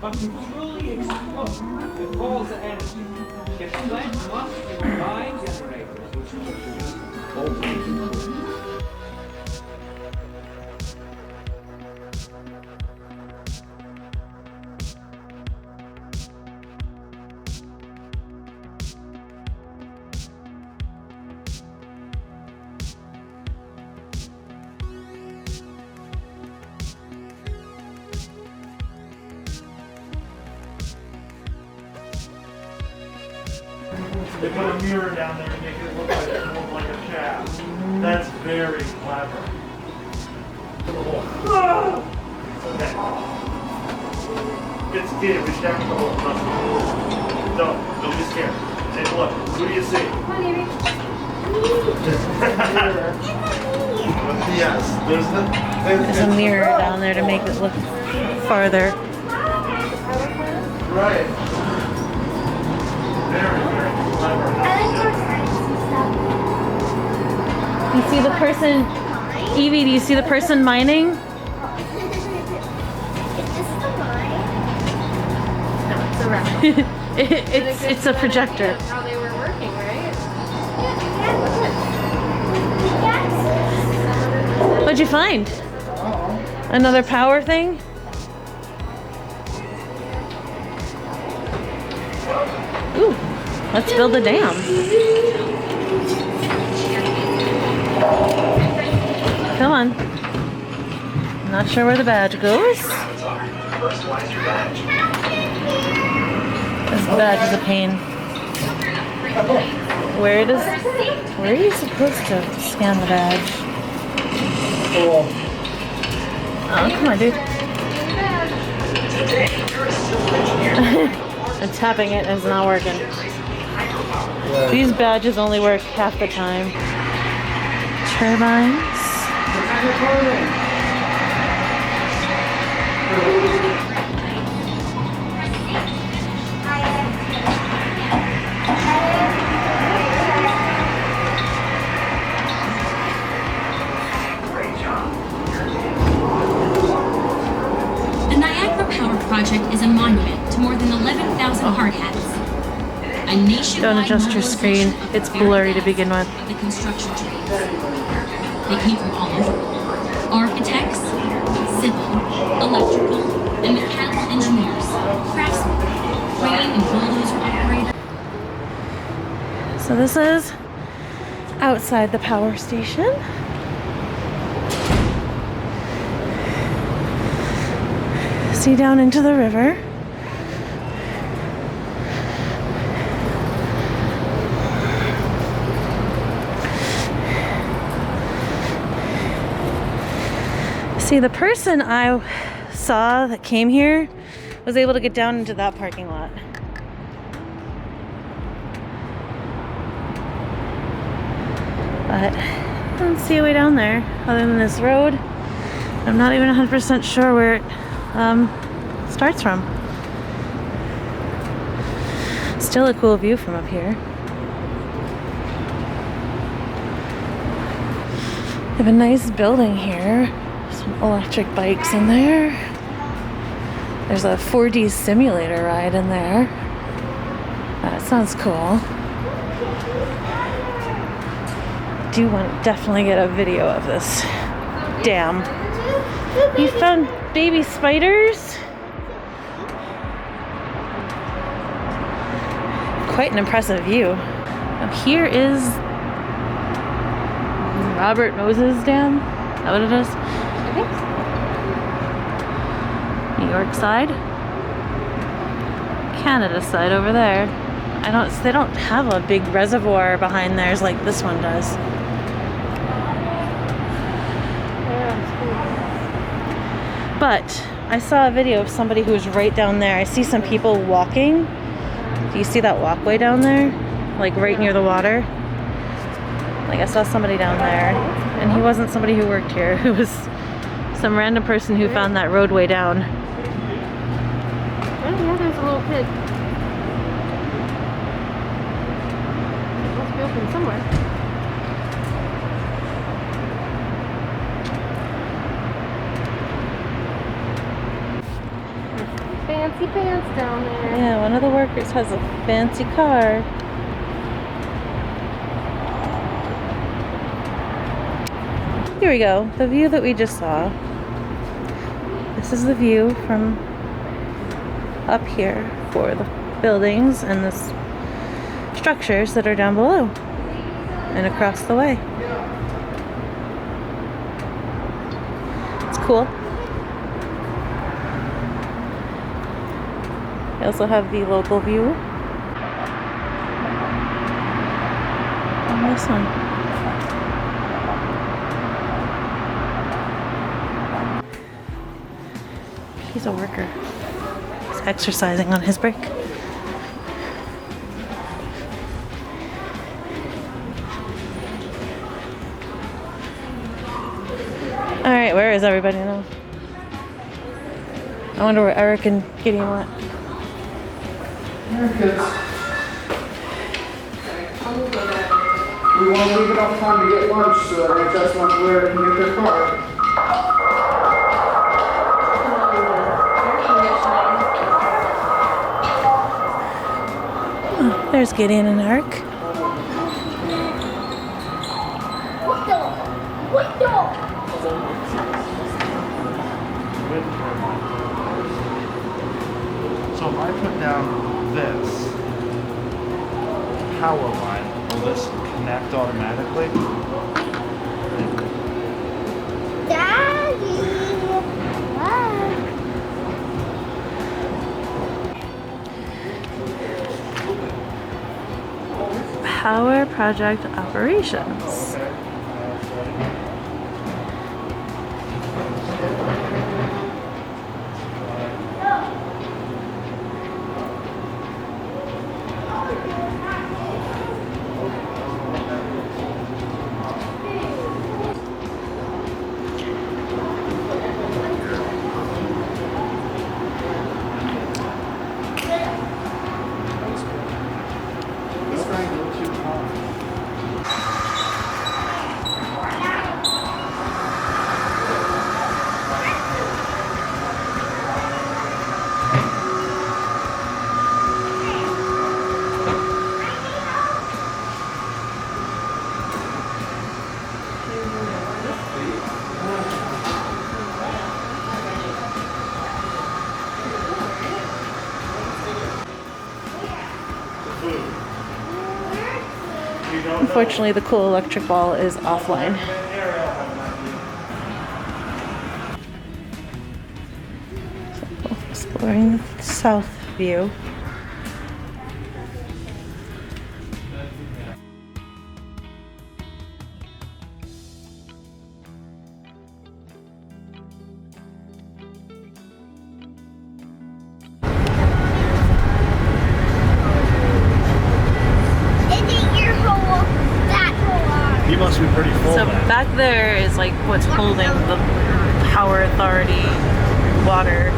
but to truly explode, it calls the energy. Its plant must combine generators which will produce voltage. They put a mirror down there to make it look like a shaft. That's very clever. Okay. It's good. Reach down to the hole. Don't be scared. Take a look. Who do you see? Come on, Amy. Yes. There's a mirror down there to make it look farther. Right. Very clever. You see the person, Evie, do you see the person mining? Is this the mine? No, it's a replica. It's a projector. How they were working, right? What'd you find? Another power thing? Ooh, let's build a dam. Come on. Not sure where the badge goes. This badge is a pain. Where are you supposed to scan the badge? Oh, come on, dude. I'm tapping it and it's not working. These badges only work half the time. Turbines. The Niagara Power Project is a monument to more than 11,000 hard hats. A nationwide Don't adjust your screen. mobilization of It's the very blurry to best begin with. of the construction trades. They came from all over. Architects, civil, electrical, and mechanical engineers, craftsmen, crane and bulldozer operators. So this is outside the power station. See down into the river. See, the person I saw that came here was able to get down into that parking lot. But I don't see a way down there other than this road. I'm not even 100% sure where it starts from. Still a cool view from up here. They have a nice building here. Some electric bikes in there. There's a 4D simulator ride in there. That sounds cool. Do want to definitely get a video of this dam. You found baby spiders? Quite an impressive view. Now here is Robert Moses Dam. Is that what it is? I think so. New York side. Canada side over there. They don't have a big reservoir behind theirs like this one does. But I saw a video of somebody who was right down there. I see some people walking. Do you see that walkway down there? Like right near the water? Like I saw somebody down there. And he wasn't somebody who worked here. It was some random person who found that roadway down. Oh, yeah, there's a little kid. It must be open somewhere. Fancy. fancy pants down there. Yeah, one of the workers has a fancy car. Here we go, the view that we just saw. This is the view from up here for the buildings and the structures that are down below and across the way. It's cool. We also have the local view on this one. He's a worker. He's exercising on his break. Alright, where is everybody now? I wonder where Eric and Gideon went. Here, kids. We want to leave enough time to get lunch so that they just want where they can get their car. Oh, there's Gideon and Eric. So if I put down this power line, will this connect automatically? Daddy! What? Power project operations. This guy go too far. Unfortunately, the cool electric ball is offline. So, exploring south view. He must be pretty full So then. back there is like what's holding the Power Authority water